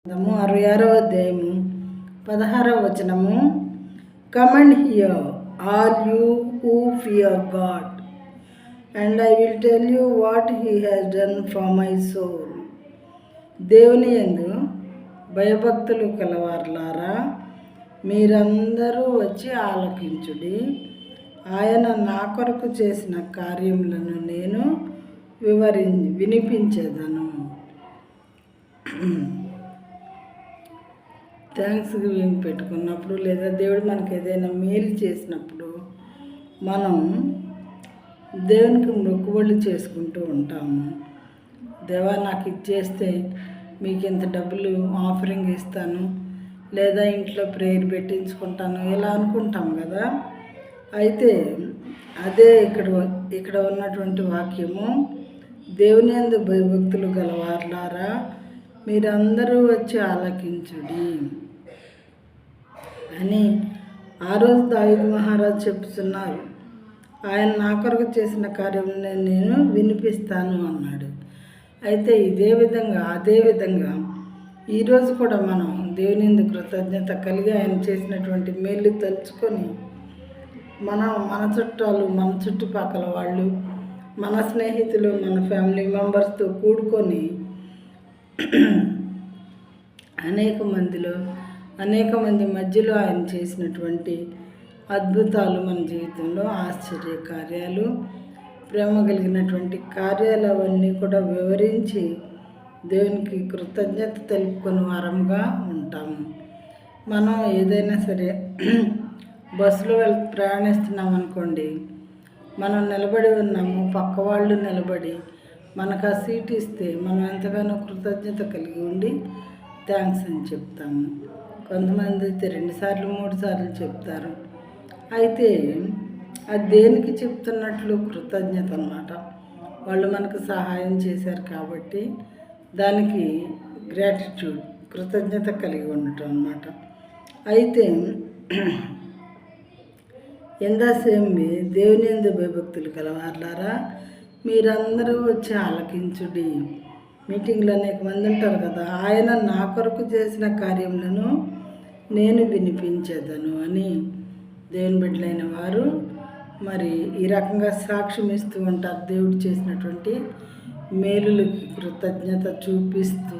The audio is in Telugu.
66వ అధ్యాయము 16వ వచనము. Come and hear all you who fear God, and I will tell you what he has done for my soul. దేవుని యందు భయభక్తులు కలవారులారా, మీరందరూ వచ్చి ఆలకించుడి. ఆయన నా కొరకు చేసిన కార్యములను నేను వినిపించేదను. థ్యాంక్స్ గివింగ్ పెట్టుకున్నప్పుడు, లేదా దేవుడు మనకు ఏదైనా మేలు చేసినప్పుడు మనం దేవునికి మొక్కుబళ్ళు చేసుకుంటూ ఉంటాము. దేవా, నాకు ఇచ్చేస్తే మీకు ఇంత డబ్బులు ఆఫరింగ్ ఇస్తాను, లేదా ఇంట్లో ప్రేయర్ పెట్టించుకుంటాను, ఇలా అనుకుంటాం కదా. అయితే అదే ఇక్కడ ఉన్నటువంటి వాక్యము, దేవుని యందు భయభక్తులు గలవారులారా, మీరందరూ వచ్చి ఆలకించుడి అని ఆ రోజు దావీదు మహారాజు చెప్తున్నారు. ఆయన నా కొరకు చేసిన కార్యం నేను వినిపిస్తాను అన్నాడు. అయితే అదే విధంగా ఈరోజు కూడా మనం దేవుని యందు కృతజ్ఞత కలిగి ఆయన చేసినటువంటి మేలు తలుచుకొని మన చుట్టాలు, మన చుట్టుపక్కల వాళ్ళు, మన స్నేహితులు, మన ఫ్యామిలీ మెంబర్స్తో కూడుకొని అనేక మంది మధ్యలో ఆయన చేసినటువంటి అద్భుతాలు, మన జీవితంలో ఆశ్చర్య కార్యాలు, ప్రేమ కలిగినటువంటి కార్యాలు అవన్నీ కూడా వివరించి దేవునికి కృతజ్ఞత తెలుపుకొని వారంగా ఉంటాము. మనం ఏదైనా సరే బస్సులో ప్రయాణిస్తున్నాం అనుకోండి, మనం నిలబడి ఉన్నాము, పక్క వాళ్ళు నిలబడి మనకు ఆ సీట్ ఇస్తే మనం ఎంతగానో కృతజ్ఞత కలిగి ఉండి థ్యాంక్స్ అని చెప్తాము. కొంతమంది అయితే 2 సార్లు 3 సార్లు చెప్తారు. అయితే అది దేనికి చెప్తున్నట్లు? కృతజ్ఞత అన్నమాట. వాళ్ళు మనకు సహాయం చేశారు కాబట్టి దానికి గ్రాటిట్యూడ్, కృతజ్ఞత కలిగి ఉండటం అన్నమాట. అయితే ఎందాసేమి దేవుని యందు భయభక్తులు కలవారులారా, మీరందరూ వచ్చి ఆలకించుడి. మీటింగ్లో అనేక మంది ఉంటారు కదా, ఆయన నా కొరకు చేసిన కార్యములను నేను వినిపించేదను అని దేవుని బిడ్డలైన వారు మరి ఈ రకంగా సాక్ష్యం ఇస్తూ ఉంటారు. దేవుడు చేసినటువంటి మేలులకి కృతజ్ఞత చూపిస్తూ